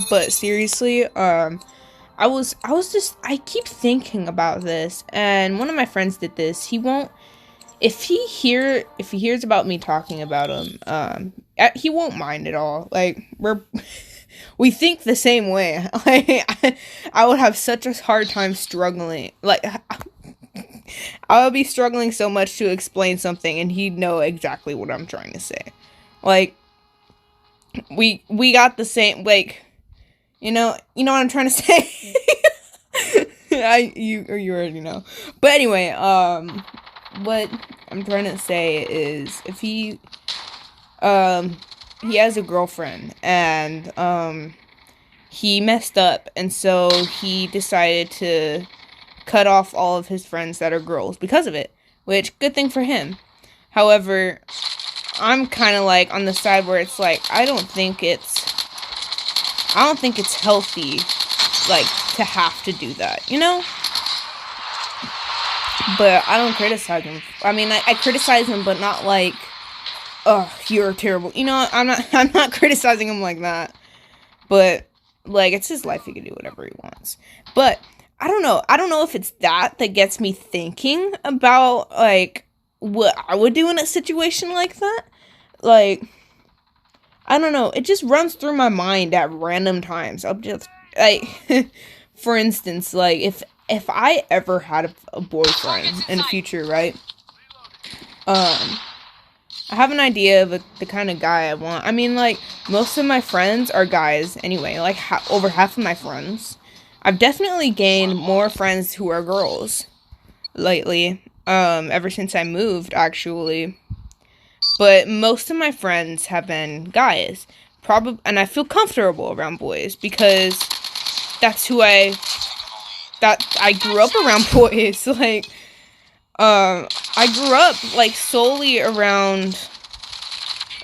But seriously, I keep thinking about this, and one of my friends did this. He won't, if he hears about me talking about him, he won't mind at all. Like, we think the same way. Like, I would have such a hard time struggling. Like, I would be struggling so much to explain something, and he'd know exactly what I'm trying to say. Like, we got the same, like, you know what I'm trying to say. You already know. But anyway, what I'm trying to say is, if he has a girlfriend, and he messed up, and so he decided to cut off all of his friends that are girls because of it, which, good thing for him. However, I'm kind of like on the side where it's like, I don't think it's healthy, like, to have to do that, you know? But I don't criticize him. I mean, I criticize him, but not like, oh, you're terrible. You know, I'm not criticizing him like that. But, like, it's his life. He can do whatever he wants. But, I don't know. I don't know if it's that gets me thinking about, like, what I would do in a situation like that. Like, I don't know. It just runs through my mind at random times. I'll just, like, for instance, like, if I ever had a boyfriend in the future, right? I have an idea of the kind of guy I want. I mean, like, most of my friends are guys anyway. Like, over half of my friends. I've definitely gained more friends who are girls lately. Ever since I moved, actually. But most of my friends have been guys. And I feel comfortable around boys because that's I grew up around boys. Like, I grew up, like, solely around,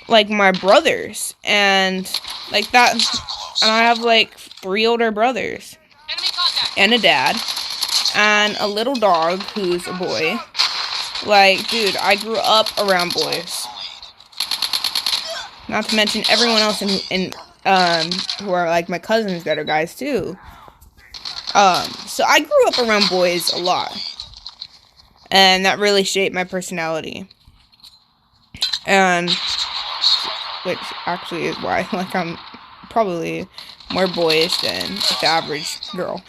like, my brothers, and, like, that, and I have, like, 3 older brothers, and a dad, and a little dog who's a boy. Like, dude, I grew up around boys. Not to mention everyone else who are, like, my cousins that are guys, too. So I grew up around boys a lot. And that really shaped my personality. And, which actually is why, like, I'm probably more boyish than the average girl.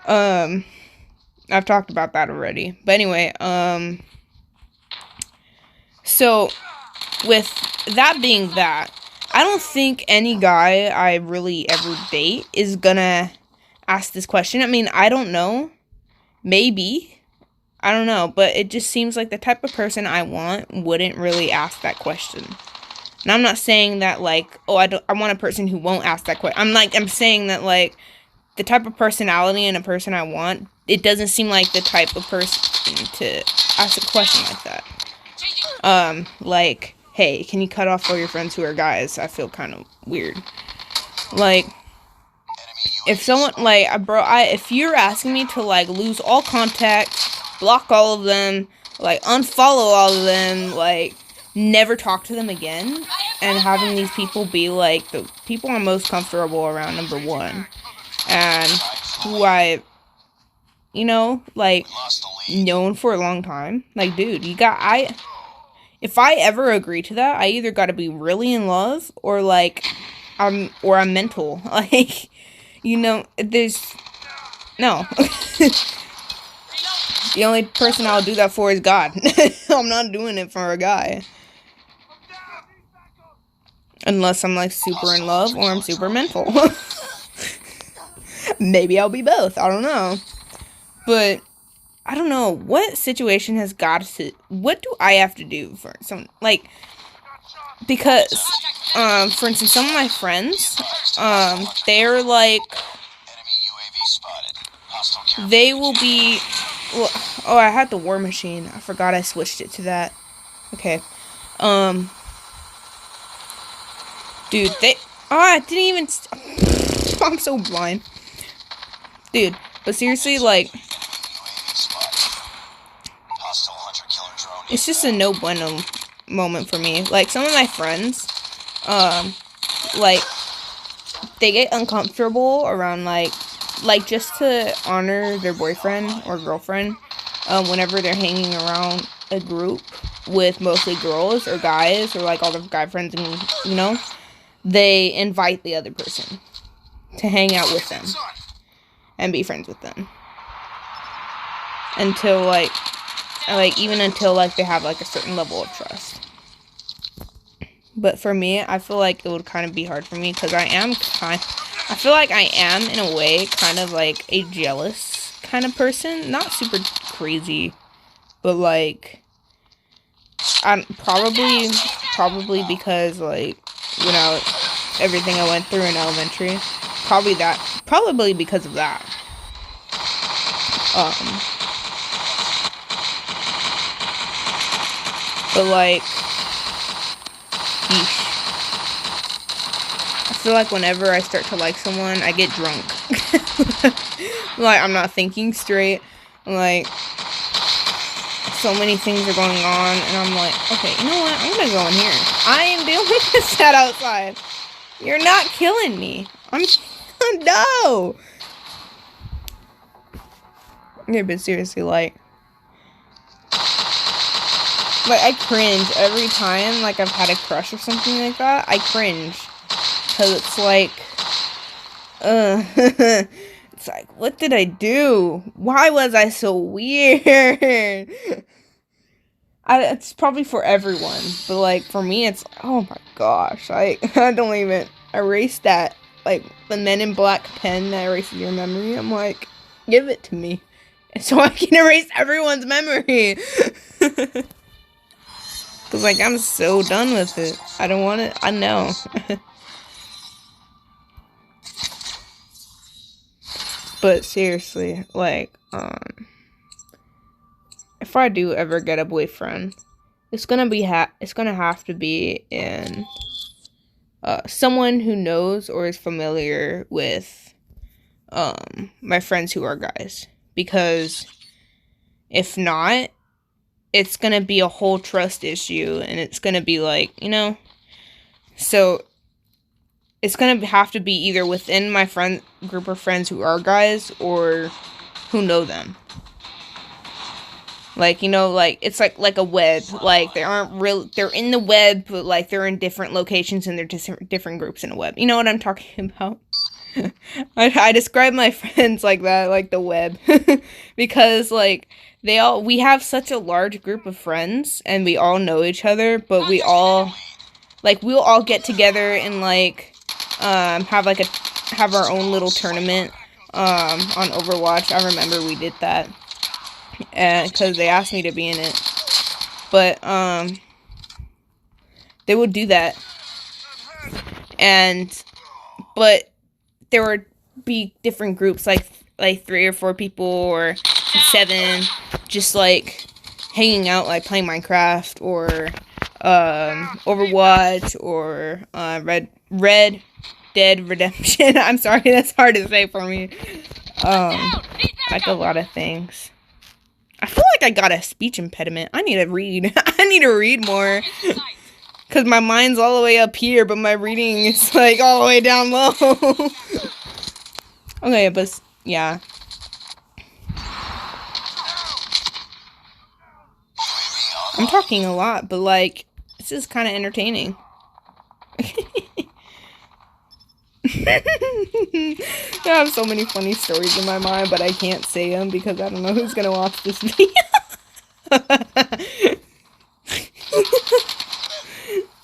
I've talked about that already. But anyway, so, with that being that, I don't think any guy I really ever date is gonna ask this question. I mean, I don't know. Maybe. I don't know. But it just seems like the type of person I want wouldn't really ask that question. And I'm not saying that, like, oh, I want a person who won't ask that question. I'm saying that, like, the type of personality and a person I want, it doesn't seem like the type of person to ask a question like that. Like, hey, can you cut off all your friends who are guys? I feel kind of weird. Like, if someone, like, if you're asking me to, like, lose all contact, block all of them, like, unfollow all of them, like, never talk to them again, and having these people be, like, the people I'm most comfortable around, number one, and who I, like, known for a long time, like, dude, if I ever agree to that, I either gotta be really in love, or, like, I'm mental, like, there's, no. The only person I'll do that for is God. I'm not doing it for a guy. Unless I'm, like, super in love, or I'm super mental. Maybe I'll be both, I don't know. But, I don't know, what situation has God to, what do I have to do for some, like, because, for instance, some of my friends, they're, like, they will be, well, oh, I had the war machine, I forgot I switched it to that, okay, dude, I didn't even, I'm so blind, dude, but seriously, like, it's just a no bueno moment for me. Like, some of my friends, like, they get uncomfortable around, like, just to honor their boyfriend or girlfriend, whenever they're hanging around a group with mostly girls or guys, or, like, all the guy friends, and, you know, they invite the other person to hang out with them and be friends with them. Until, like, even until, like, they have, like, a certain level of trust. But for me, I feel like it would kind of be hard for me, because I feel like I am, in a way, kind of, like, a jealous kind of person. Not super crazy, but, like, I'm probably because, like, you know, everything I went through in elementary, probably because of that. But, like, yeesh. I feel like whenever I start to like someone, I get drunk. Like, I'm not thinking straight. Like, so many things are going on, and I'm like, okay, you know what? I'm gonna go in here. I am dealing with this outside. You're not killing me. No. Yeah, but seriously, like, I cringe every time, like, I've had a crush or something like that. I cringe. Because it's like, it's like, what did I do? Why was I so weird? It's probably for everyone. But, like, for me, it's, oh my gosh. I don't even erase that. Like, the Men in Black pen that erases your memory. I'm like, give it to me. So I can erase everyone's memory. Because, like, I'm so done with it. I don't want it. I know. But seriously, like, if I do ever get a boyfriend, it's gonna have to be in someone who knows or is familiar with my friends who are guys. Because if not, it's gonna be a whole trust issue, and it's gonna be like, you know, so it's gonna have to be either within my group of friends who are guys, or who know them. Like, you know, like, it's like a web. Like, they're in the web, but, like, they're in different locations, and they're different groups in a web. You know what I'm talking about? I describe my friends like that, like the web. Because, like, we have such a large group of friends, and we all know each other, but we'll all get together and, like, have our own little tournament, on Overwatch. I remember we did that, and because they asked me to be in it, but, they would do that, but there would be different groups, like 3 or 4 people, or 7, just, like, hanging out, like, playing Minecraft, or, Overwatch, or, Red Dead Redemption. I'm sorry, that's hard to say for me. Like, a lot of things. I feel like I got a speech impediment. I need to read. I need to read more. Because my mind's all the way up here, but my reading is, like, all the way down low. Okay, but, yeah. I'm talking a lot, but, like, this is kind of entertaining. I have so many funny stories in my mind, but I can't say them because I don't know who's gonna watch this video.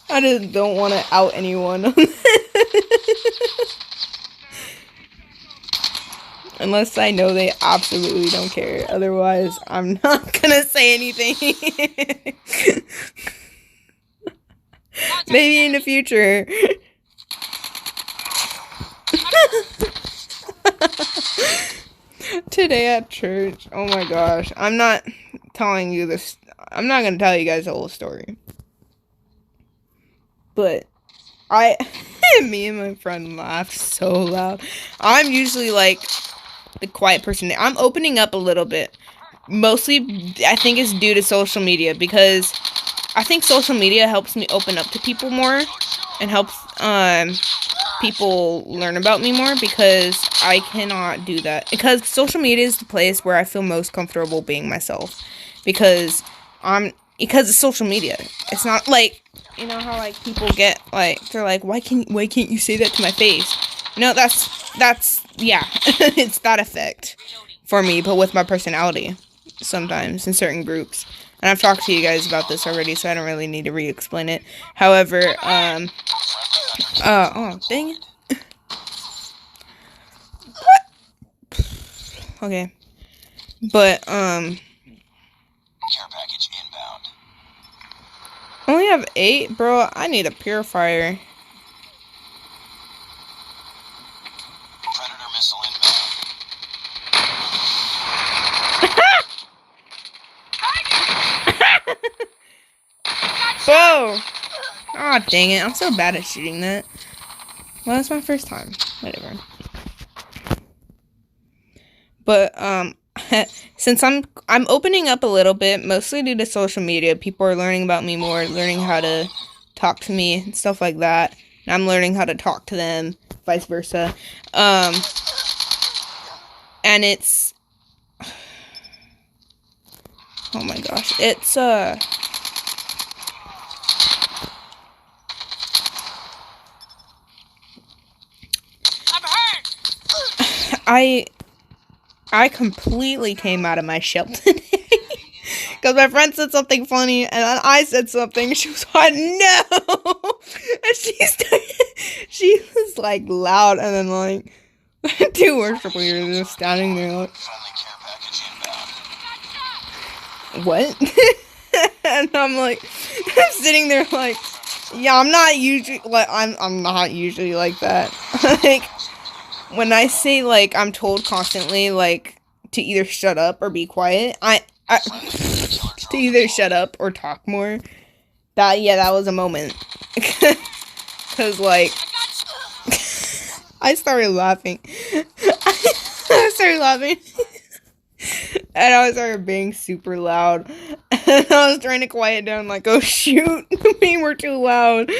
I just don't want to out anyone. Unless I know they absolutely don't care. Otherwise, I'm not gonna say anything. Maybe in the future. Today at church, oh my gosh, I'm not telling you this, I'm not gonna tell you guys the whole story, but me and my friend laughed so loud. I'm usually, like, the quiet person. I'm opening up a little bit, mostly, I think it's due to social media, because I think social media helps me open up to people more, and helps people learn about me more, because I cannot do that. Because social media is the place where I feel most comfortable being myself. Because it's social media. It's not like, you know how like people get like, they're like, why can't you say that to my face? No, that's yeah, it's that effect for me, but with my personality sometimes in certain groups. And I've talked to you guys about this already, so I don't really need to re-explain it. However, oh, dang it. Okay. But, care package inbound. I only have 8, bro. I need a purifier. Predator missile inbound. Whoa! Aw, oh, dang it. I'm so bad at shooting that. Well, that's my first time. Whatever. But, since I'm opening up a little bit, mostly due to social media. People are learning about me more, learning how to talk to me and stuff like that. And I'm learning how to talk to them, vice versa. And it's, oh my gosh, it's, I completely came out of my shell today. Because my friend said something funny, and then I said something, she was like, no! And she was like loud, and then like, 2 worship leaders just standing there like, what? And I'm like, I'm sitting there like, yeah, I'm not usually like that. Like, when I say, like, I'm told constantly, like, to either shut up or be quiet, to either shut up or talk more, that was a moment. Because, like, I started laughing. I started laughing. And I started being super loud. And I was trying to quiet down, like, oh, shoot, we were too loud.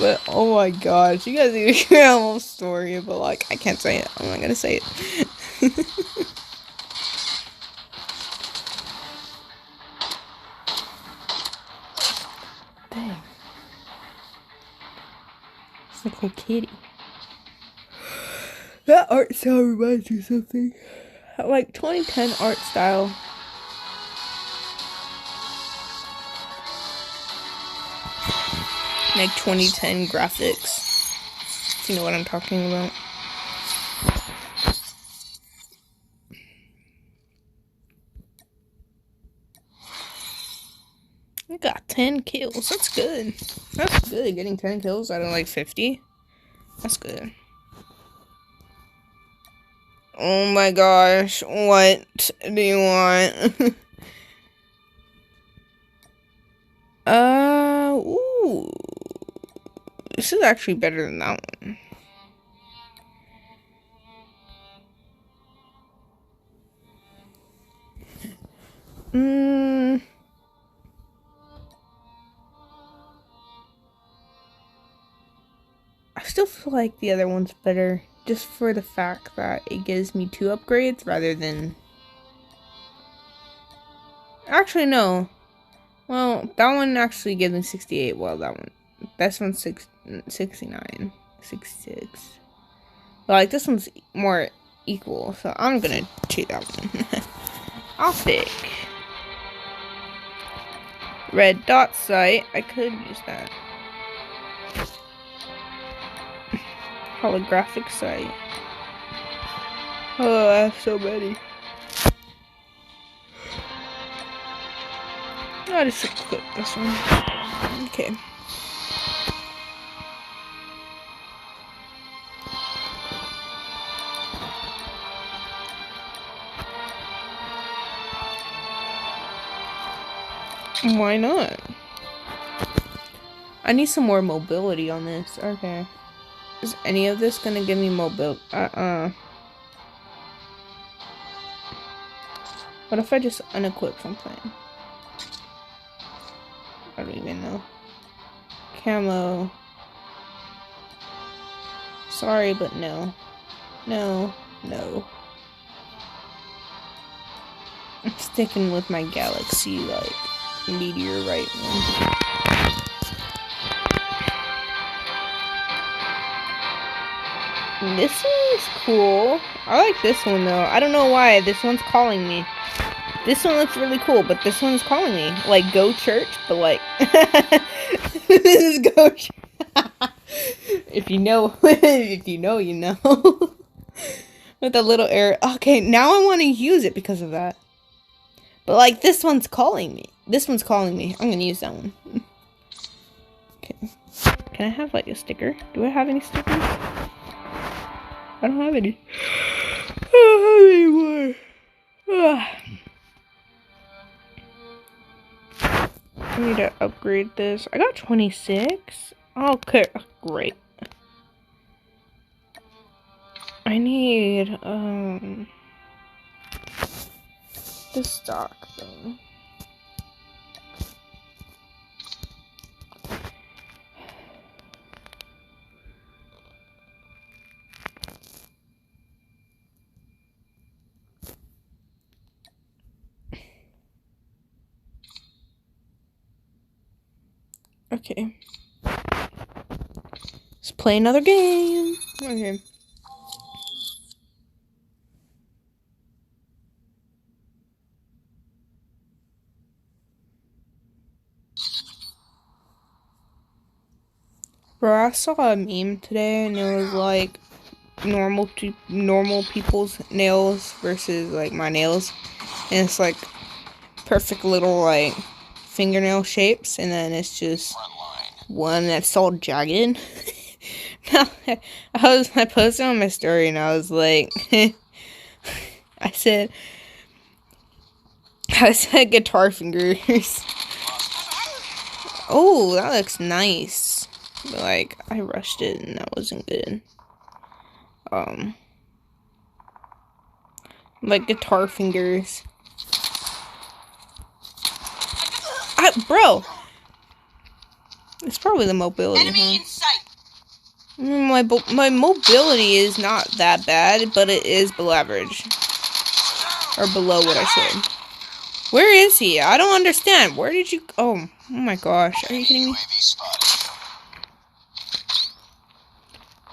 But, oh my gosh, you guys need to hear a whole story, but, like, I can't say it. I'm not gonna say it. Dang. It's like a little kitty. That art style reminds me of something. Like, 2010 art style. Like 2010 graphics. If you know what I'm talking about. I got 10 kills. That's good. That's good. Getting 10 kills out of like 50. That's good. Oh my gosh. What do you want? Ooh. This is actually better than that one. I still feel like the other one's better, just for the fact that it gives me 2 upgrades rather than... Actually, no. Well, that one actually gives me 68, while that one... This one's 69. 66. But, like, this one's more equal, so I'm gonna choose that one. I'll stick. Red dot sight. I could use that. Holographic sight. Oh, I have so many. I'll just equip this one. Okay. Why not? I need some more mobility on this. Okay. Is any of this gonna give me mobility? What if I just unequip something? I don't even know. Camo. Sorry, but no. No. No. I'm sticking with my galaxy, like, meteorite one. This one's cool. I like this one, though. I don't know why. This one's calling me. This one looks really cool, but this one's calling me. Like, go church, but like... This is go church. If you know, if you know, you know. With a little air. Okay, now I want to use it because of that. But like, this one's calling me. This one's calling me. I'm gonna use that one. Okay. Can I have like a sticker? Do I have any stickers? I don't have any. I don't have any more. I need to upgrade this. I got 26. Okay, great. I need the stock thing. Okay. Let's play another game. Okay. Bro, I saw a meme today and it was like normal people's nails versus like my nails. And it's like perfect little like fingernail shapes, and then it's just one that's all jagged. I posted on my story and I was like, I said guitar fingers. Oh, that looks nice. But like, I rushed it and that wasn't good. Like guitar fingers. Bro, it's probably the mobility. Enemy in sight. My mobility is not that bad, but it is below average, or below what I said. Where is he? I don't understand. Where did you? Oh my gosh! Are you kidding me?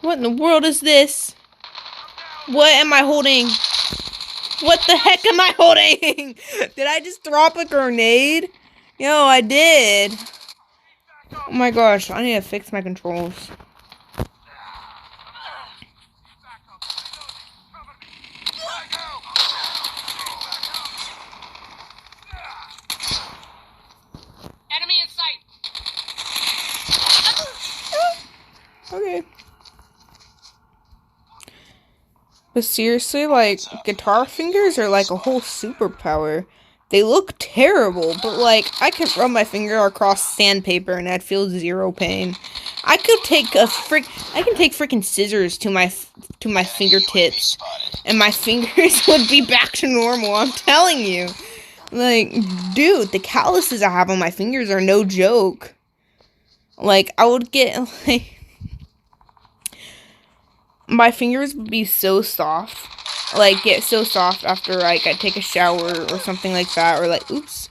What in the world is this? What am I holding? What the heck am I holding? Did I just drop a grenade? Yo, I did. Oh my gosh, I need to fix my controls. Enemy in sight. Okay. But seriously, like, guitar fingers are like a whole superpower. They look terrible, but like, I could run my finger across sandpaper and I'd feel zero pain. I can take freaking scissors to my fingertips, and my fingers would be back to normal. I'm telling you, like, dude, the calluses I have on my fingers are no joke. Like, I would get like, my fingers would be so soft. Like, get so soft after, like, I take a shower or something like that, or, like, oops.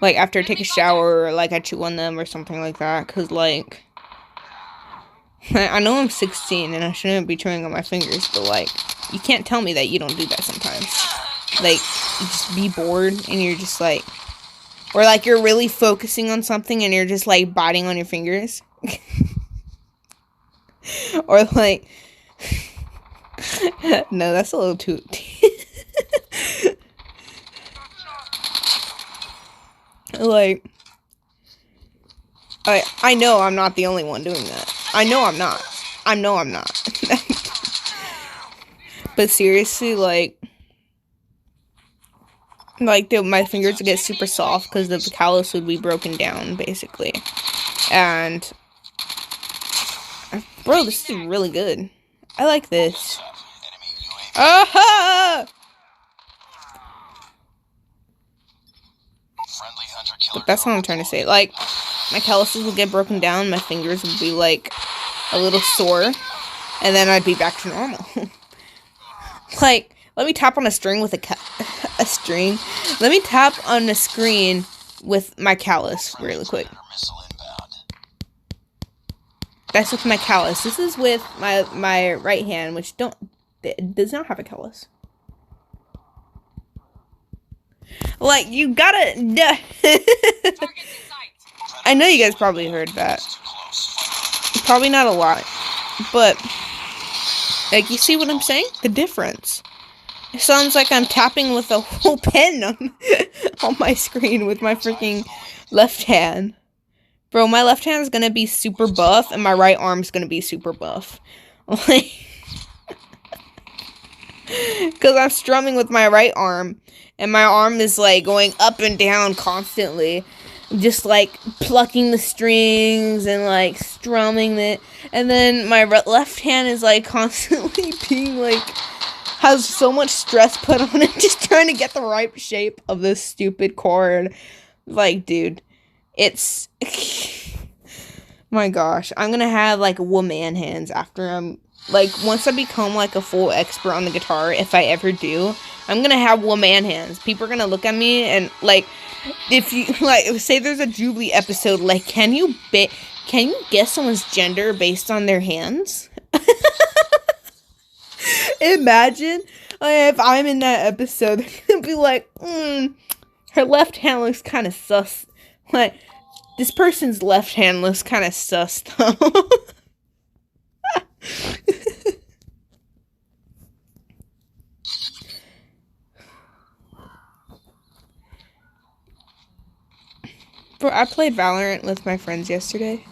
Like, after I take a shower, or, like, I chew on them or something like that, because, like, I know I'm 16 and I shouldn't be chewing on my fingers, but, like, you can't tell me that you don't do that sometimes. Like, you just be bored and you're just, like, or, like, you're really focusing on something and you're just, like, biting on your fingers. Or, like, no, that's a little too... Like, I know I'm not the only one doing that. I know I'm not. But seriously, like, my fingers would get super soft because the callus would be broken down, basically. And, bro, this is really good. I like this. Aha! But that's what I'm trying to say. Like, my calluses would get broken down, my fingers would be, like, a little sore, and then I'd be back to normal. Like, let me tap on a string with a string. Let me tap on the screen with my callus really quick. That's with my callus. This is with my right hand, which does not have a callus. Like, you gotta... I know you guys probably heard that. Probably not a lot. But, like, you see what I'm saying? The difference. It sounds like I'm tapping with a whole pen on my screen with my freaking left hand. Bro, my left hand is gonna be super buff, and my right arm's gonna be super buff. Like... Because I'm strumming with my right arm, and my arm is, like, going up and down constantly. Just, like, plucking the strings and, like, strumming it. And then my left hand is, like, constantly being, like, has so much stress put on it, just trying to get the right shape of this stupid chord. Like, dude, it's... My gosh, I'm gonna have, like, woman hands after I'm... Like, once I become, like, a full expert on the guitar, if I ever do, I'm gonna have woman hands. People are gonna look at me and, like, if you, like, say there's a Jubilee episode, like, can you guess someone's gender based on their hands? Imagine if I'm in that episode, they're gonna be like, her left hand looks kind of sus. Like, this person's left hand looks kind of sus, though. Bro, I played Valorant with my friends yesterday.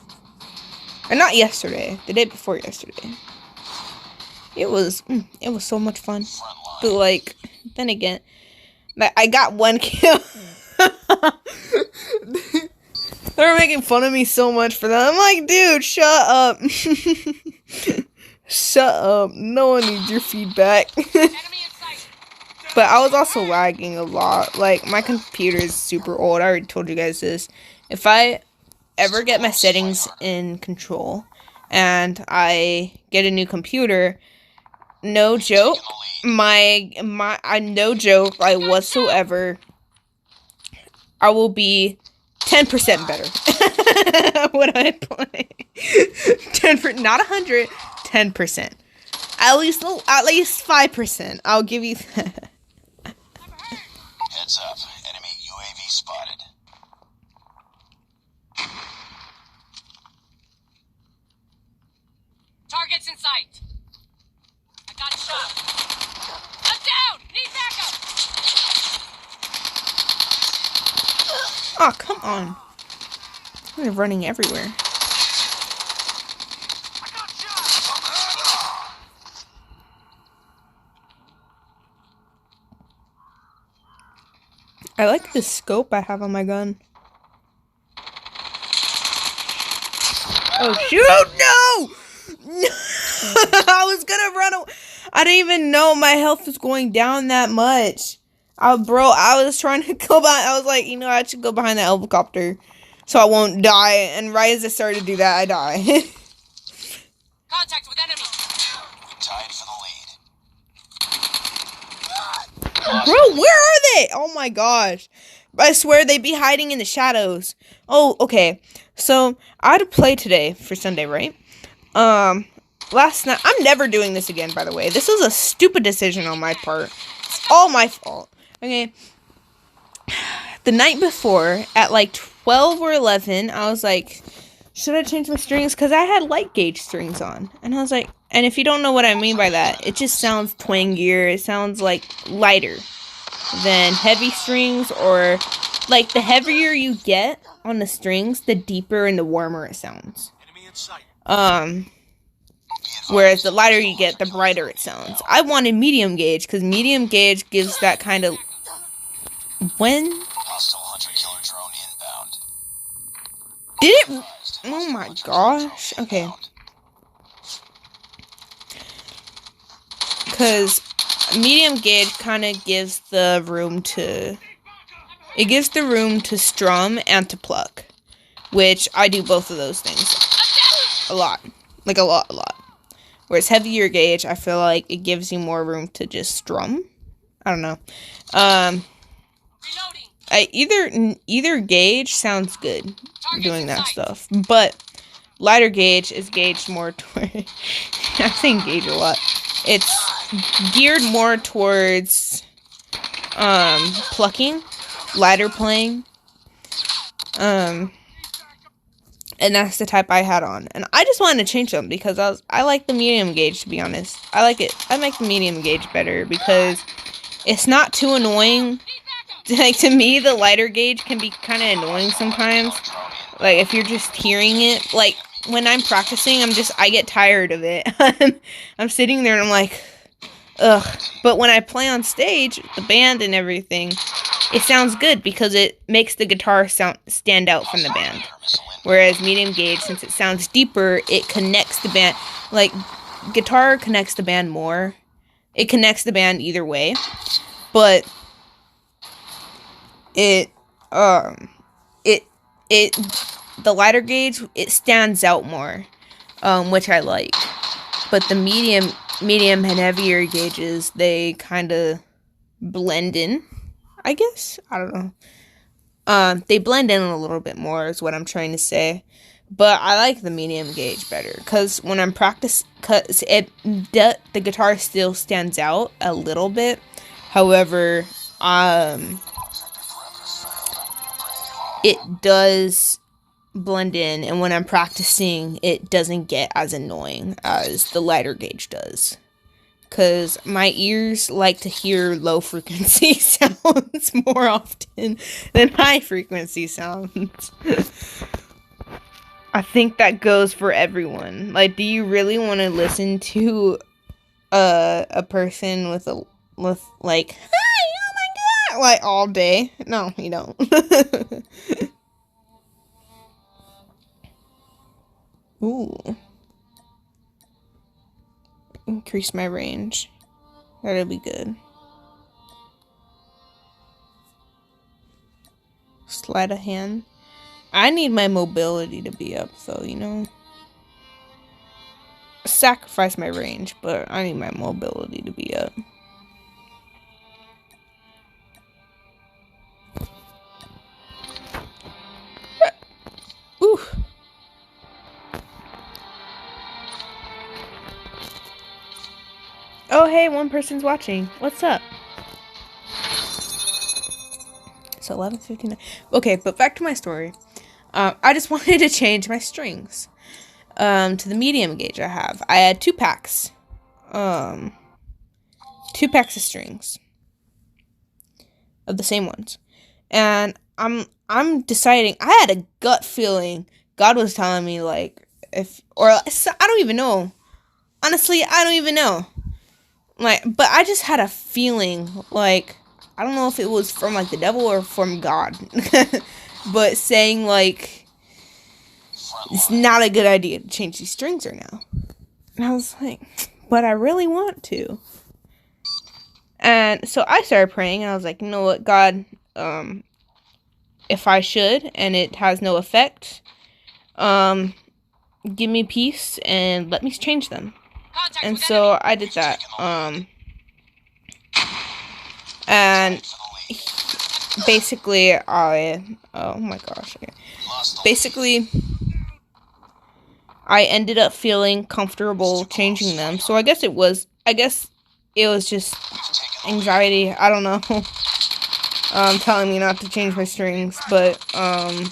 Or not yesterday, the day before yesterday. It was so much fun. But, like, then again, I got one kill. They were making fun of me so much for that. I'm like, dude, shut up. Shut up. No one needs your feedback. But I was also lagging a lot. Like, my computer is super old. I already told you guys this. If I ever get my settings in control and I get a new computer, no joke, no joke, like, whatsoever, I will be 10% better. When I play. 10%, not 100, 10%. At least 5%. I'll give you that. Heads up. Enemy UAV spotted. Target's in sight. I got a shot. I'm down! Need backup! Oh, come on. They're running everywhere. I got shot. I like the scope I have on my gun. Oh, shoot! No! I was gonna run away. I didn't even know my health was going down that much. Bro, I was trying to go behind. I was like, you know, I should go behind the helicopter so I won't die. And right as I started to do that, I die. Contact with enemy. We tied for the lead. Bro, where are they? Oh my gosh. I swear they'd be hiding in the shadows. Oh, okay. So, I had to play today for Sunday, right? Last night, I'm never doing this again, by the way. This was a stupid decision on my part. It's all my fault. Okay. The night before, at like 12 or 11, I was like, should I change my strings? Because I had light gauge strings on. And I was like, and if you don't know what I mean by that, it just sounds twangier. It sounds like lighter than heavy strings, or like the heavier you get on the strings, the deeper and the warmer it sounds. Whereas the lighter you get, the brighter it sounds. I wanted medium gauge, because medium gauge gives that kind of... When? Hostile hunter-killer drone inbound. Did it... Oh my gosh. Okay. Because medium gauge kind of gives the room to It gives the room to strum and to pluck, which I do both of those things a lot. Like a lot. Whereas heavier gauge, I feel like it gives you more room to just strum. I don't know. Either gauge sounds good doing that stuff, but lighter gauge is gauged more toward. I'm saying gauge a lot. It's geared more towards plucking, lighter playing. And that's the type I had on. And I just wanted to change them because I like the medium gauge, to be honest. I like it. I like the medium gauge better because it's not too annoying. Like, to me, the lighter gauge can be kind of annoying sometimes. Like, if you're just hearing it. Like, when I'm practicing, I get tired of it. I'm sitting there and I'm like, ugh. But when I play on stage, the band and everything, it sounds good because it makes the guitar stand out from the band. Whereas medium gauge, since it sounds deeper, it connects the band. Like, guitar connects the band more. It connects the band either way. But the lighter gauge, it stands out more, which I like. But the medium and heavier gauges, they kind of blend in, I guess. I don't know. They blend in a little bit more is what I'm trying to say. But I like the medium gauge better because when I'm practicing, the guitar still stands out a little bit. However, it does blend in, and when I'm practicing, it doesn't get as annoying as the lighter gauge does. Because my ears like to hear low frequency sounds more often than high frequency sounds. I think that goes for everyone. Like, do you really want to listen to a person with like, hi, oh my god, like all day? No, you don't. Ooh. Increase my range. That'll be good. Sleight of hand. I need my mobility to be up, though, you know. Sacrifice my range, but I need my mobility to be up. Ooh. Oh, hey, one person's watching. What's up? So 11:59. Okay, but back to my story. I just wanted to change my strings to the medium gauge I have. I had 2 packs. 2 packs of strings of the same ones. And I'm deciding, I had a gut feeling God was telling me, like, I don't even know. Honestly, I don't even know. Like, but I just had a feeling, like, I don't know if it was from, like, the devil or from God. But saying, like, it's not a good idea to change these strings right now. And I was like, but I really want to. And so I started praying, and I was like, you know what, God, if I should, and it has no effect, give me peace, and let me change them. And so I did that. And basically, oh my gosh. Okay. Basically, I ended up feeling comfortable changing them. So I guess it was just anxiety. I don't know. Telling me not to change my strings, but, oh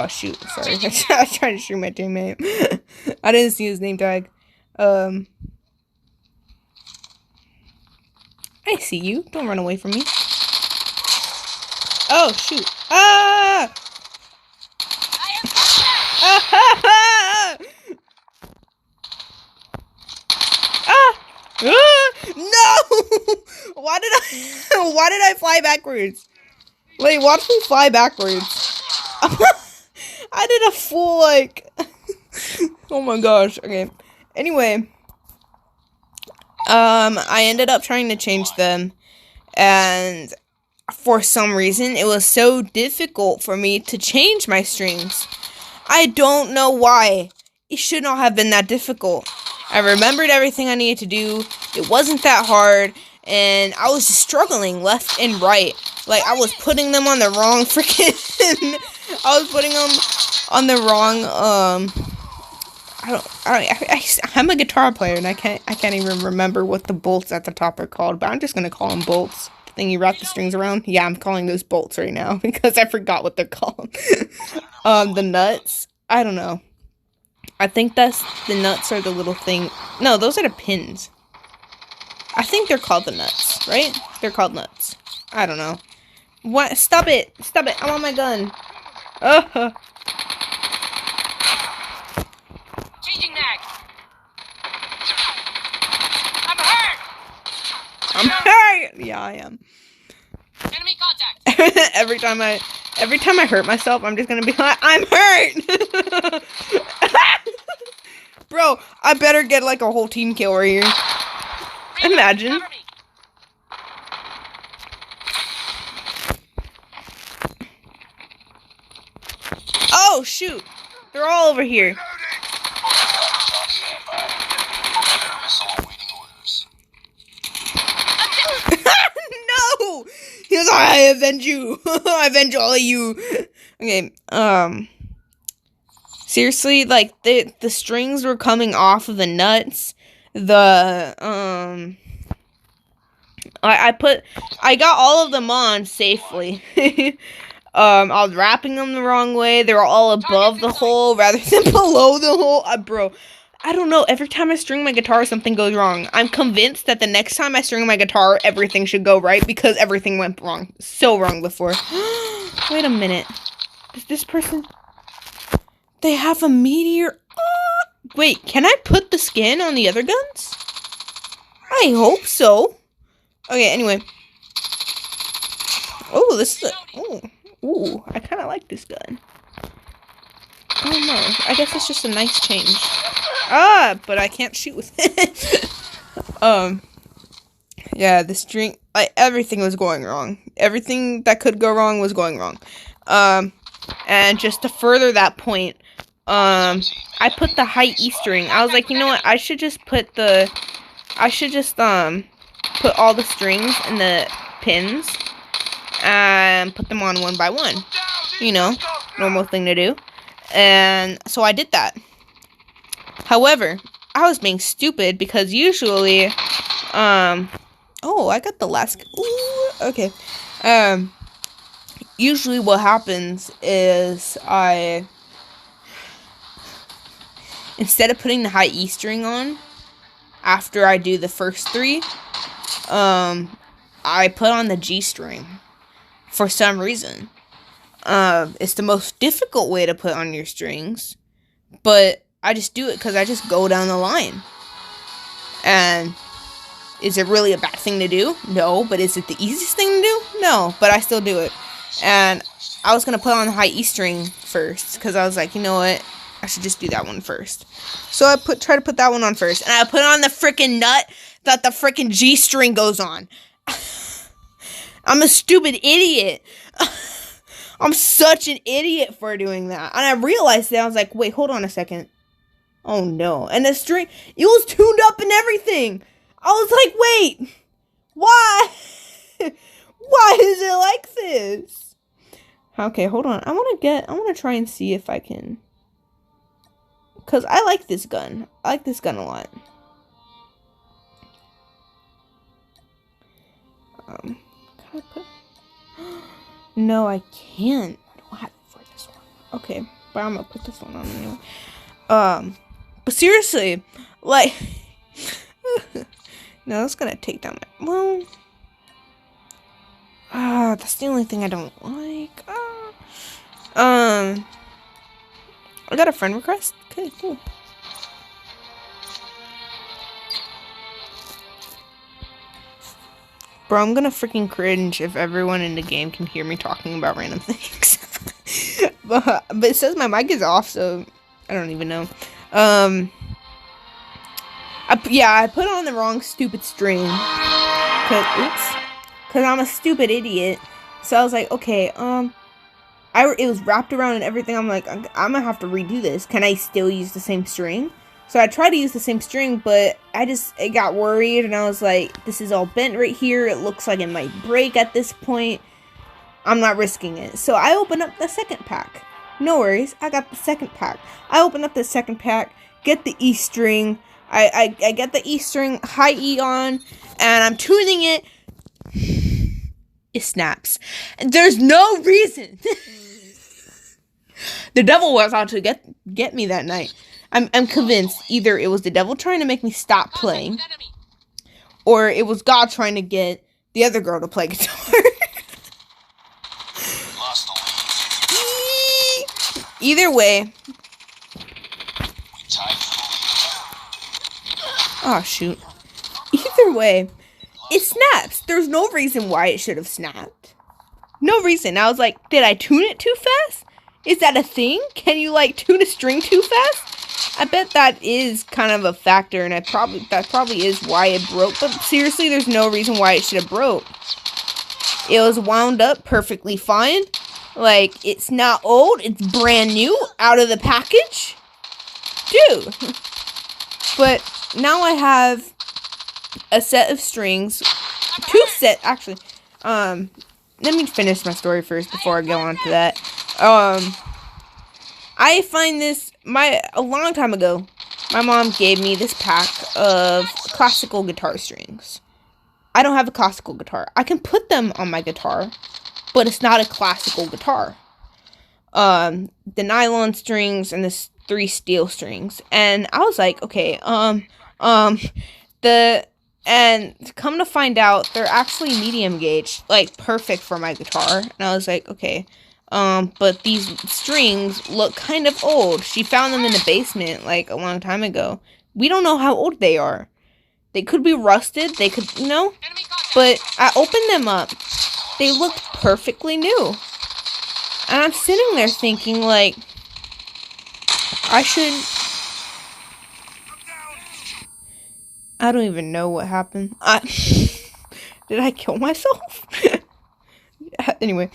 shoot, sorry. I was trying to shoot my teammate. I didn't see his name tag. I see you. Don't run away from me. Oh shoot. Ah! Ah! No! Why did I fly backwards? Wait, watch me fly backwards. I did a full, like, oh my gosh. Okay. Anyway, I ended up trying to change them, and for some reason, it was so difficult for me to change my strings. I don't know why. It should not have been that difficult. I remembered everything I needed to do. It wasn't that hard. And I was just struggling left and right. Like, I was putting them on the wrong freaking... I was putting them on the wrong, I'm a guitar player, and I can't even remember what the bolts at the top are called, but I'm just gonna call them bolts. The thing you wrap the strings around? Yeah, I'm calling those bolts right now, because I forgot what they're called. The nuts? I don't know. I think the nuts are the little thing. No, those are the pins. I think they're called the nuts, right? They're called nuts. I don't know. What? Stop it! Stop it! I'm on my gun. Changing mag. I'm hurt. I'm hurt! Yeah, I am. Enemy contact. every time I hurt myself, I'm just gonna be like, I'm hurt! Bro, I better get like a whole team kill right here. Imagine. Cover me. Oh, shoot. They're all over here. Missile awaiting orders. No! He was like, I avenge you. I avenge all of you. Okay, seriously, like, the strings were coming off of the nuts. I got all of them on safely. I was wrapping them the wrong way. They were all above the hole rather than below the hole. Bro, I don't know. Every time I string my guitar, something goes wrong. I'm convinced that the next time I string my guitar, everything should go right because everything went wrong. So wrong before. Wait a minute. Is this person... They have a meteor... Wait, can I put the skin on the other guns? I hope so. Okay, anyway. Oh, this is ooh, I kind of like this gun. I don't know. I guess it's just a nice change. But I can't shoot with it. Yeah, the string, everything was going wrong. Everything that could go wrong was going wrong. And just to further that point, I put the high E string. I was like, you know what? I should just put all the strings and the pins and put them on one by one. You know, normal thing to do. And so I did that. However, I was being stupid because usually, oh, I got the last, ooh, okay. Usually what happens is instead of putting the high E string on after I do the first three, I put on the G string for some reason. It's the most difficult way to put on your strings, but I just do it because I just go down the line. And is it really a bad thing to do? No. But is it the easiest thing to do? No. But I still do it. And I was going to put on the high E string first because I was like, you know what? I should just do that one first. So I try to put that one on first. And I put on the freaking nut that the freaking G string goes on. I'm a stupid idiot. I'm such an idiot for doing that. And I realized that. I was like, wait, hold on a second. Oh, no. And the string, it was tuned up and everything. I was like, wait. Why? Why is it like this? Okay, hold on. I want to try and see if I can. Because I like this gun. I like this gun a lot. Can I put... No, I can't. I don't have it for this one. Okay, but I'm gonna put this one on anyway. But seriously, like, no, it's gonna take down my, well, that's the only thing I don't like. I got a friend request. Okay, cool. Bro, I'm gonna freaking cringe if everyone in the game can hear me talking about random things. but it says my mic is off, so I don't even know. I put on the wrong stupid string. Cause I'm a stupid idiot. So I was like, okay, it was wrapped around and everything. I'm like, I'm gonna have to redo this. Can I still use the same string? So I tried to use the same string, but it got worried, and I was like, this is all bent right here. It looks like it might break at this point. I'm not risking it. So I opened up the second pack. No worries, I got the second pack. I open up the second pack, get the E string. I get the E string, high E on, and I'm tuning it. It snaps. And there's no reason. The devil was out to get me that night. I'm convinced either it was the devil trying to make me stop playing, or it was God trying to get the other girl to play guitar. Lost the lead. Either way. We tied for the lead. Oh, shoot. Either way, it snaps. There's no reason why it should have snapped. No reason. I was like, did I tune it too fast? Is that a thing? Can you, like, tune a string too fast? I bet that is kind of a factor, and that probably is why it broke. But seriously, there's no reason why it should have broke. It was wound up perfectly fine. Like, it's not old. It's brand new, out of the package. Dude. But now I have a set of strings. Actually. Let me finish my story first before I go on to that. I find this, a long time ago, my mom gave me this pack of classical guitar strings. I don't have a classical guitar. I can put them on my guitar, but it's not a classical guitar. The nylon strings and the 3 steel strings. And I was like, okay, and come to find out, they're actually medium gauge, like perfect for my guitar. And I was like, okay, but these strings look kind of old. She found them in the basement, like, a long time ago. We don't know how old they are. They could be rusted, they could, but I opened them up. They looked perfectly new. And I'm sitting there thinking, like, I don't even know what happened. Did I kill myself? Anyway,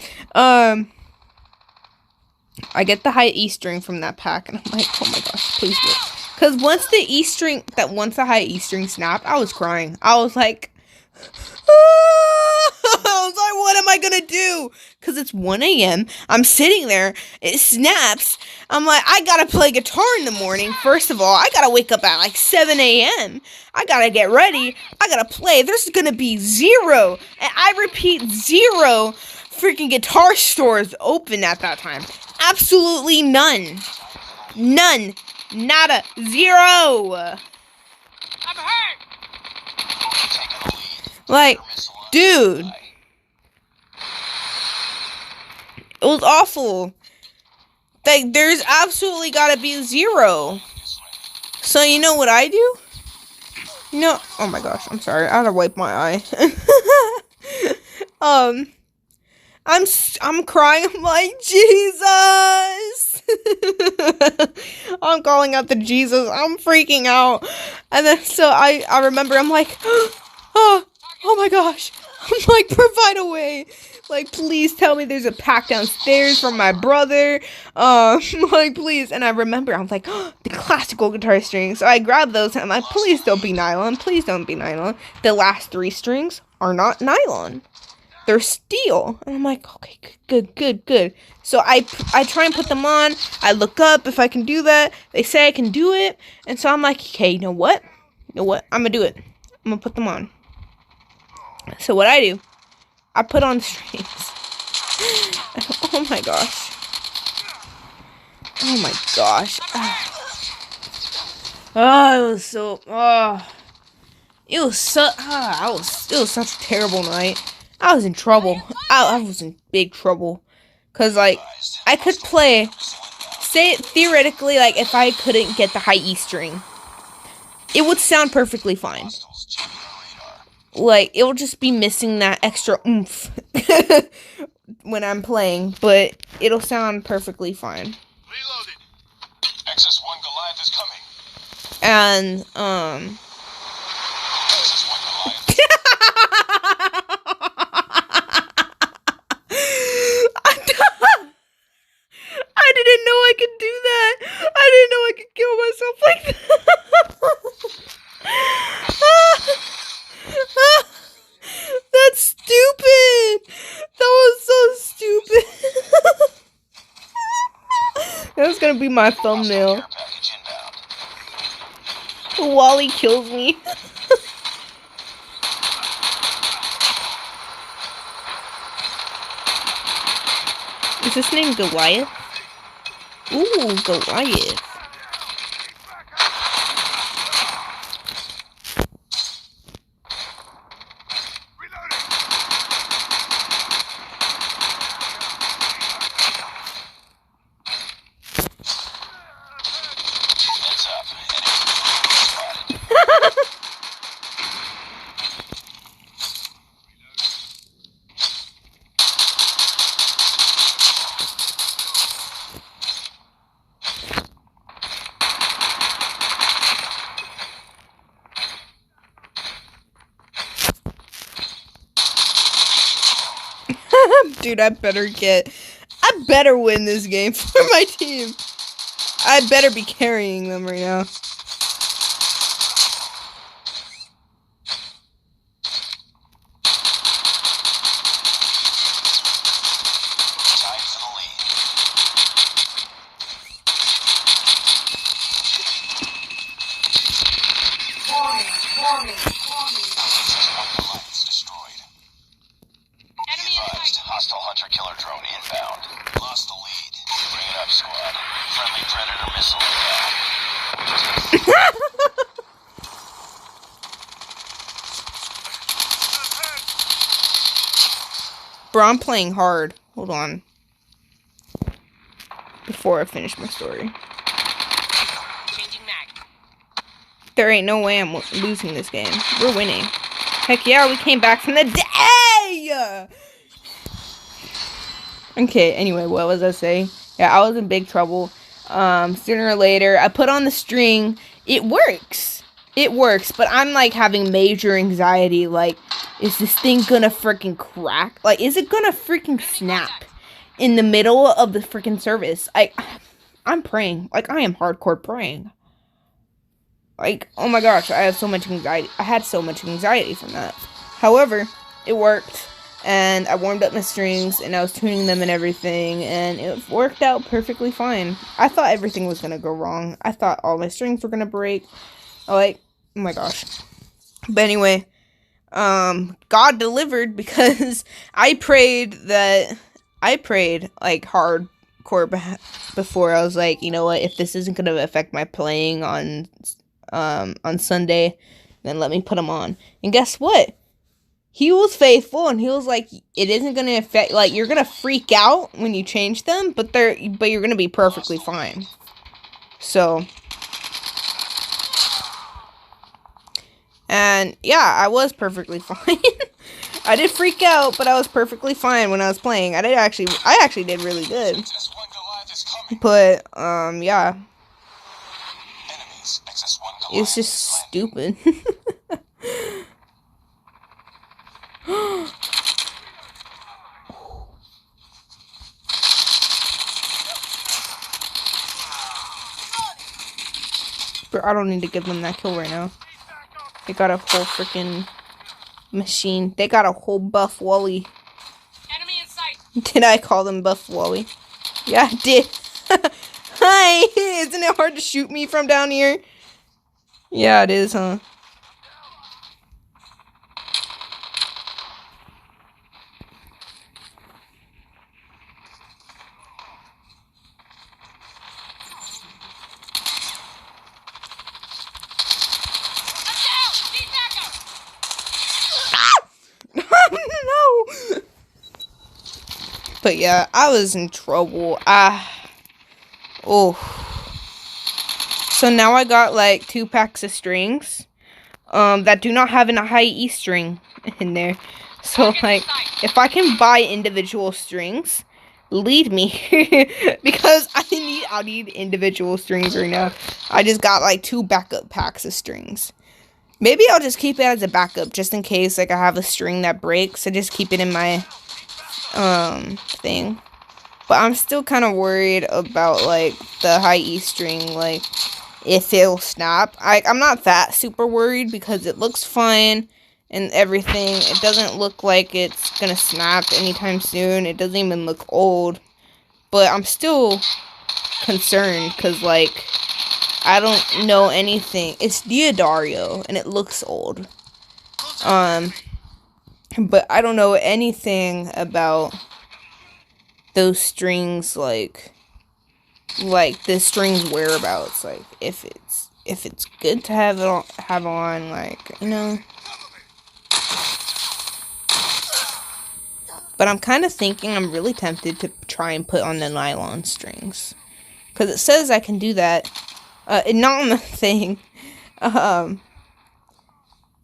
I get the high E string from that pack, and I'm like, oh my gosh, please do it. Because once the high E string snapped, I was crying. I was like, I was like, what am I gonna do? Because it's 1 a.m. I'm sitting there. It snaps. I'm like, I gotta play guitar in the morning. First of all, I gotta wake up at like 7 a.m. I gotta get ready. I gotta play. There's gonna be 0, and I repeat, 0 freaking guitar stores open at that time. Absolutely none. None. Nada. 0. I'm hurt. Like, dude. It was awful. Like, there's absolutely gotta be 0. So, you know what I do? Oh my gosh, I'm sorry. I had to wipe my eye. I'm crying. I'm like, Jesus. I'm calling out to Jesus. I'm freaking out. And then, so I remember, I'm like, oh my gosh. I'm like, provide a way. Like, please tell me there's a pack downstairs from my brother. Like, please. And I remember, I'm like, the classical guitar strings. So I grabbed those, and I'm like, please don't be nylon. Please don't be nylon. The last 3 strings are not nylon. They're steel. And I'm like, okay, good. So I try and put them on. I look up if I can do that. They say I can do it. And so I'm like, okay, you know what? I'm going to do it. I'm going to put them on. So what I do, I put on strings. Oh my gosh. Oh my gosh. Oh, it was so, it was such a terrible night. I was in trouble. I was in big trouble. Cause, like, I could play, say theoretically, like, if I couldn't get the high E string, it would sound perfectly fine. Like, it'll just be missing that extra oomph when I'm playing, but it'll sound perfectly fine. Reloaded. XS1 Goliath is coming. And, XS1 Goliath. That's gonna be my thumbnail. Care package inbound. Wally kills me. Is this name Goliath? Ooh, Goliath. Heads up. Dude, I better win this game for my team. I better be carrying them right now. Tied for the lead. Warning. Lights destroyed. Enemy in Advised, sight. hostile hunter-killer drone inbound. Lost the lead. Bring it up, squad. Friendly Predator missile inbound. Bro, I'm playing hard. Hold on. Before I finish my story. Changing mag. There ain't no way I'm losing this game. We're winning. Heck yeah, we came back from the day! Okay, anyway, what was I saying? Yeah, I was in big trouble. Sooner or later, I put on the string. It works. It works, but I'm, like, having major anxiety. Like, is this thing gonna freaking crack? Like, is it gonna freaking snap in the middle of the freaking service? I'm praying. Like, I am hardcore praying. Like, oh my gosh, I have so much anxiety. I had so much anxiety from that. However, it worked. And I warmed up my strings, and I was tuning them and everything, and it worked out perfectly fine. I thought everything was gonna go wrong. I thought all my strings were gonna break. Like, oh my gosh. But anyway, God delivered, because I prayed, like, hardcore before. I was like, you know what, if this isn't gonna affect my playing on Sunday, then let me put them on. And guess what? He was faithful, and he was like, it isn't going to affect, like, you're going to freak out when you change them, but you're going to be perfectly fine. So, and yeah, I was perfectly fine. I did freak out, but I was perfectly fine when I was playing. I actually did really good. XS1 Goliath is coming. But, yeah, Enemies. XS1 Goliath it's just is landing. stupid. But I don't need to give them that kill right now. They got a whole freaking machine. They got a whole buff Wally. Enemy in sight. Did I call them buff Wally? Yeah, I did. Hi! Isn't it hard to shoot me from down here? Yeah, it is, huh? No! But yeah, I was in trouble. Oh. So now I got like 2 packs of strings that do not have a high E string in there. So like, if I can buy individual strings, lead me. Because I need individual strings right now. I just got like 2 backup packs of strings. Maybe I'll just keep it as a backup, just in case, like, I have a string that breaks. I just keep it in my, thing. But I'm still kind of worried about, like, the high E string, like, if it'll snap. I'm not that super worried, because it looks fine and everything. It doesn't look like it's gonna snap anytime soon. It doesn't even look old. But I'm still concerned because, like, I don't know anything. It's Diodario, and it looks old. But I don't know anything about those strings, like the strings whereabouts, like if it's good to have on, like, you know. But I'm kind of thinking, I'm really tempted to try and put on the nylon strings. Because it says I can do that. Not on the thing.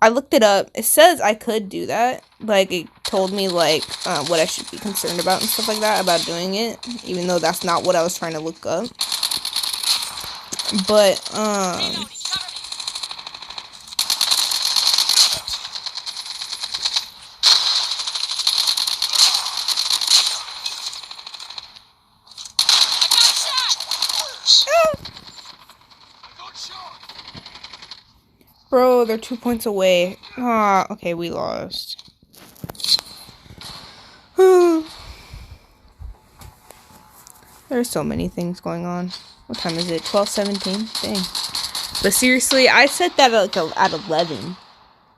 I looked it up. It says I could do that. Like, it told me, like, what I should be concerned about and stuff like that about doing it. Even though that's not what I was trying to look up. But, bro, they're 2 points away. Ah, okay, we lost. There's so many things going on. What time is it? 12:17? Dang. But seriously, I said that at 11.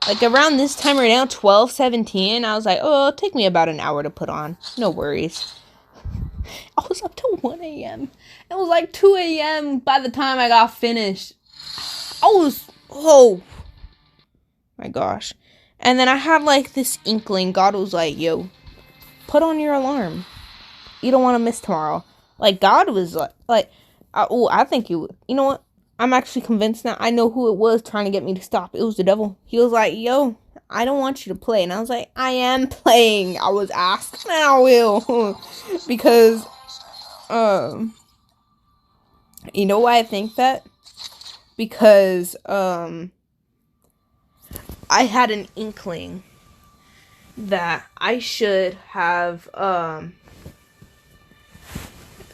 Like, around this time right now, 12:17, I was like, oh, it'll take me about an hour to put on. No worries. I was up till 1 a.m. It was like 2 a.m. by the time I got finished. Oh my gosh. And then I had, like, this inkling. God was like, yo, put on your alarm. You don't want to miss tomorrow. Like, God was like, I think you know what? I'm actually convinced now. I know who it was trying to get me to stop. It was the devil. He was like, yo, I don't want you to play. And I was like, I am playing. I was asked, and I will. Because, you know why I think that? Because, I had an inkling that I should have,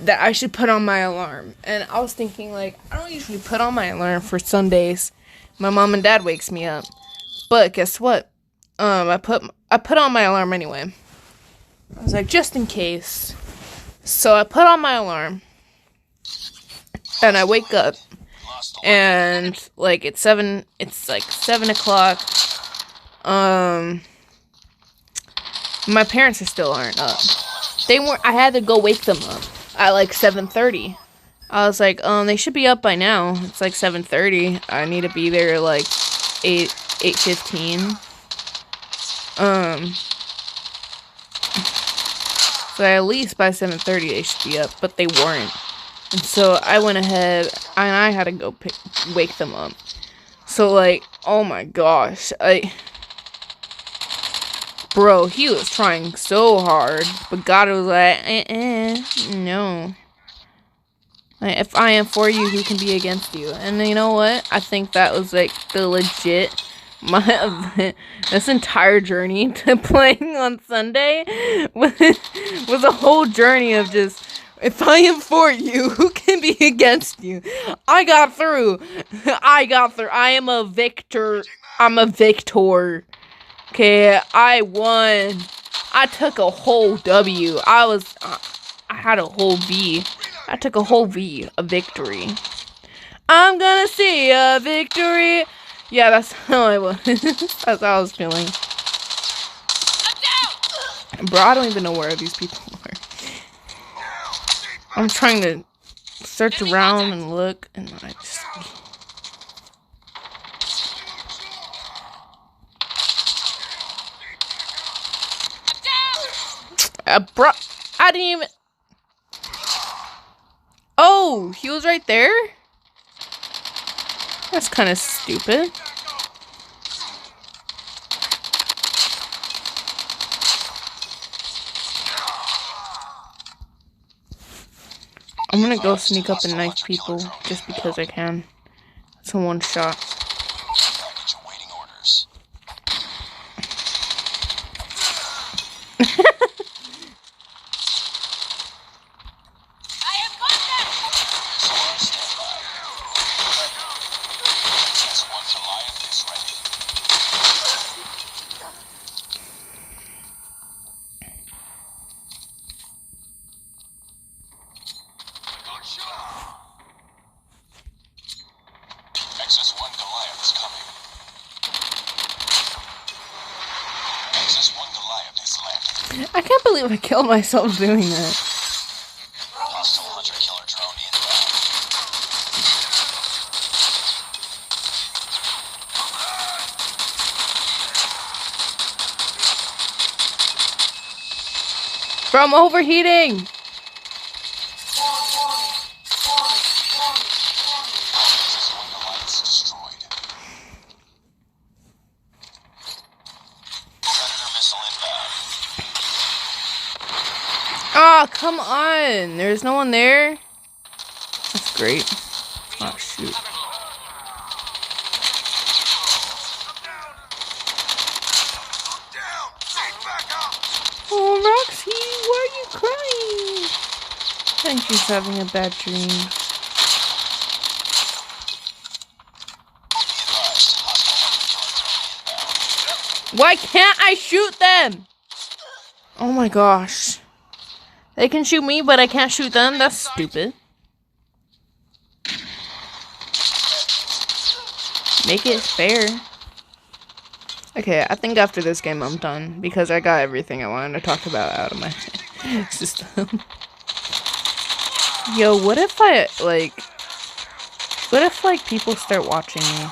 that I should put on my alarm. And I was thinking, like, I don't usually put on my alarm for Sundays. My mom and dad wakes me up. But guess what? I put on my alarm anyway. I was like, just in case. So I put on my alarm. And I wake up. And, like, it's like 7 o'clock. My parents still aren't up. I had to go wake them up at like 7:30. I was like, they should be up by now. It's like 7:30. I need to be there like 8:15. So at least by 7:30 they should be up, but they weren't. And so I went ahead and I had to go wake them up. So, like, oh my gosh, bro, he was trying so hard, but God was like, no. Like, if I am for you, who can be against you? And you know what? I think that was, like, the legit, this entire journey to playing on Sunday was a whole journey of just, if I am for you, who can be against you? I got through. I am a victor. I'm a victor. Okay, I won. I took a whole W. I had a whole V. I took a whole V, a victory. I'm gonna see a victory. Yeah, that's how I was. That's how I was feeling. Bro, I don't even know where these people are. I'm trying to search around and look, and I just... bro, I didn't even... Oh, he was right there? That's kind of stupid. I'm gonna go sneak up and knife people just because I can. It's a one shot. I can't believe I killed myself doing that. Hostile hunter-killer drone inbound. From overheating! Lights destroyed. Predator missile inbound. Oh, come on! There's no one there? That's great. Oh, shoot. Oh, Roxy, why are you crying? I think she's having a bad dream. Be advised, hostile hunter-killer drone inbound. Why can't I shoot them? Oh my gosh. They can shoot me, but I can't shoot them? That's stupid. Make it fair. Okay, I think after this game I'm done, because I got everything I wanted to talk about out of my system. Yo, what if people start watching me?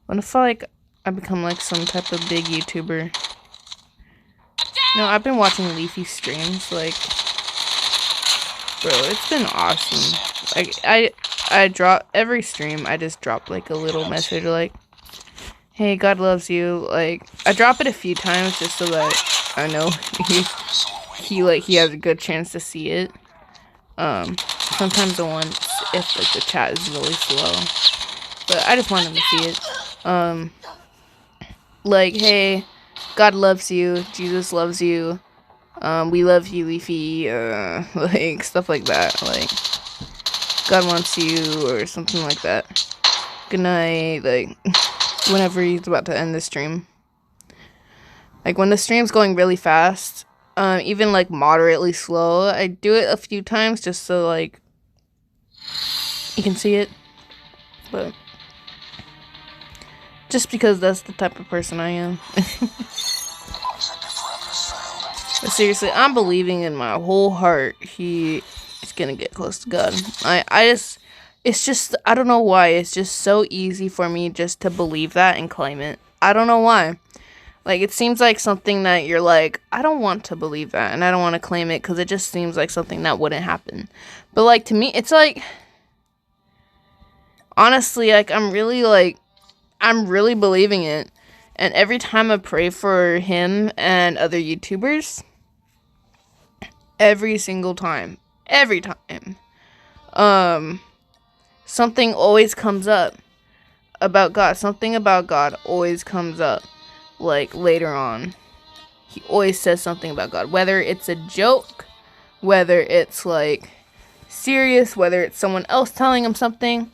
What if I become like some type of big YouTuber? No, I've been watching Leafy streams, like, bro, it's been awesome. Like, I drop every stream, I just drop like a little message like, hey, God loves you. Like, I drop it a few times just so that I know he has a good chance to see it. Sometimes the ones if like the chat is really slow, but I just want him to see it. Like, hey, God loves you, Jesus loves you, we love you, Leafy, like, stuff like that, like, God wants you, or something like that. Good night, like, whenever he's about to end the stream. Like, when the stream's going really fast, even, like, moderately slow, I do it a few times just so, like, you can see it, but just because that's the type of person I am. But seriously, I'm believing in my whole heart he is gonna get close to God. It's just, I don't know why, it's just so easy for me just to believe that and claim it. I don't know why. Like, it seems like something that you're like, I don't want to believe that, and I don't want to claim it, because it just seems like something that wouldn't happen. But, like, to me, it's like, honestly, like, I'm really believing it. And every time I pray for him and other YouTubers, every single time, something always comes up about God. Something about God always comes up, like, later on. He always says something about God. Whether it's a joke, whether it's, like, serious, whether it's someone else telling him something.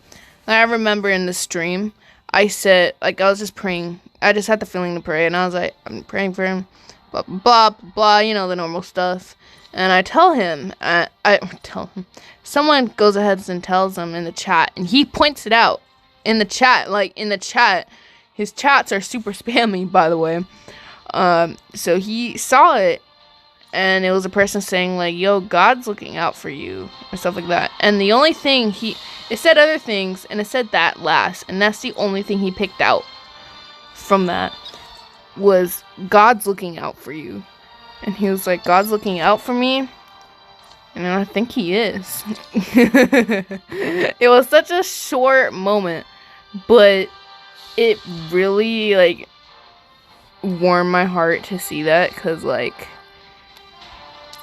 I remember in the stream, I said, like, I was just praying. I just had the feeling to pray, and I was like, I'm praying for him, blah, blah, blah, blah, you know, the normal stuff. And I tell him, someone goes ahead and tells him in the chat, and he points it out in the chat, his chats are super spammy, by the way. So he saw it, and it was a person saying, like, yo, God's looking out for you, or stuff like that. And the only thing it said other things, and it said that last, and that's the only thing he picked out from that, was God's looking out for you. And he was like, God's looking out for me? And I think he is. It was such a short moment, but it really, like, warmed my heart to see that, because, like,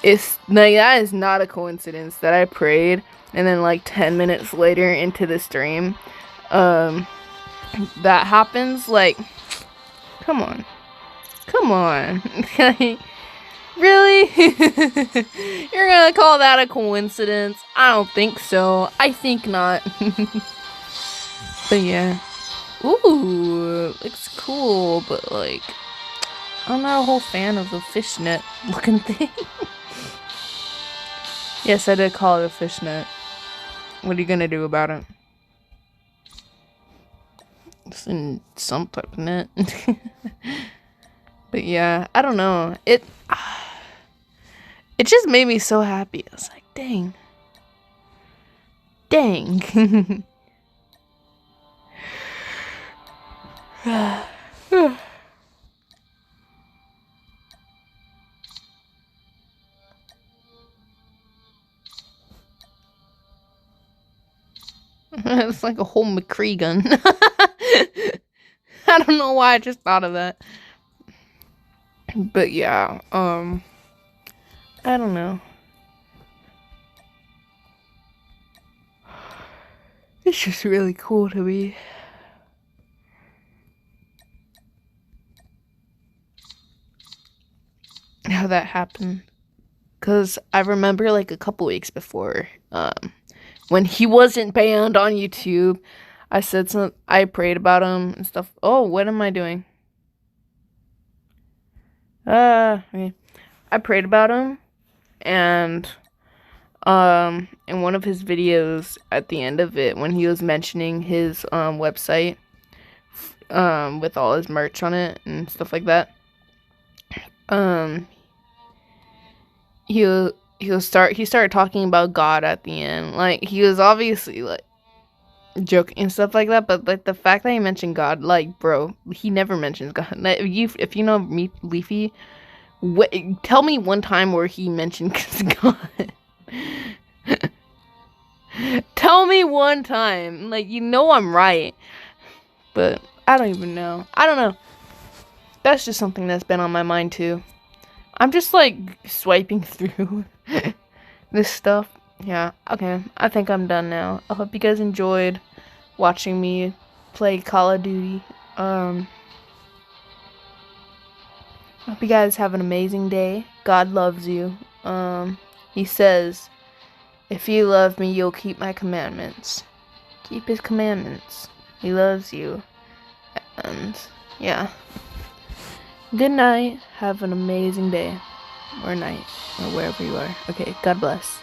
it's, like, that is not a coincidence that I prayed, and then, like, 10 minutes later into the stream, that happens. Like, come on. Really? You're gonna call that a coincidence? I don't think so. I think not. But yeah. Ooh, looks cool, but, like, I'm not a whole fan of the fishnet looking thing. Yes, I did call it a fishnet. What are you gonna do about it? It's in some type of net. But yeah, I don't know. It just made me so happy. I was like, dang. Dang. It's like a whole McCree gun. I don't know why I just thought of that. But yeah, I don't know. It's just really cool to me. How that happened. Cause I remember like a couple weeks before, when he wasn't banned on YouTube, I prayed about him and stuff. Oh, what am I doing? Okay. I prayed about him, and in one of his videos, at the end of it, when he was mentioning his website, with all his merch on it and stuff like that, he started talking about God at the end. Like, he was obviously like joking and stuff like that, but like the fact that he mentioned God, like, bro, he never mentions God. Like, if you know me, Leafy, tell me one time where he mentioned God. Tell me one time. Like, you know I'm right, but I don't even know. I don't know. That's just something that's been on my mind too. I'm just like swiping through this stuff. Yeah, okay. I think I'm done now. I hope you guys enjoyed watching me play Call of Duty. I hope you guys have an amazing day. God loves you. He says, if you love me, you'll keep my commandments. Keep his commandments. He loves you. And yeah. Good night. Have an amazing day. Or night. Or wherever you are. Okay, God bless.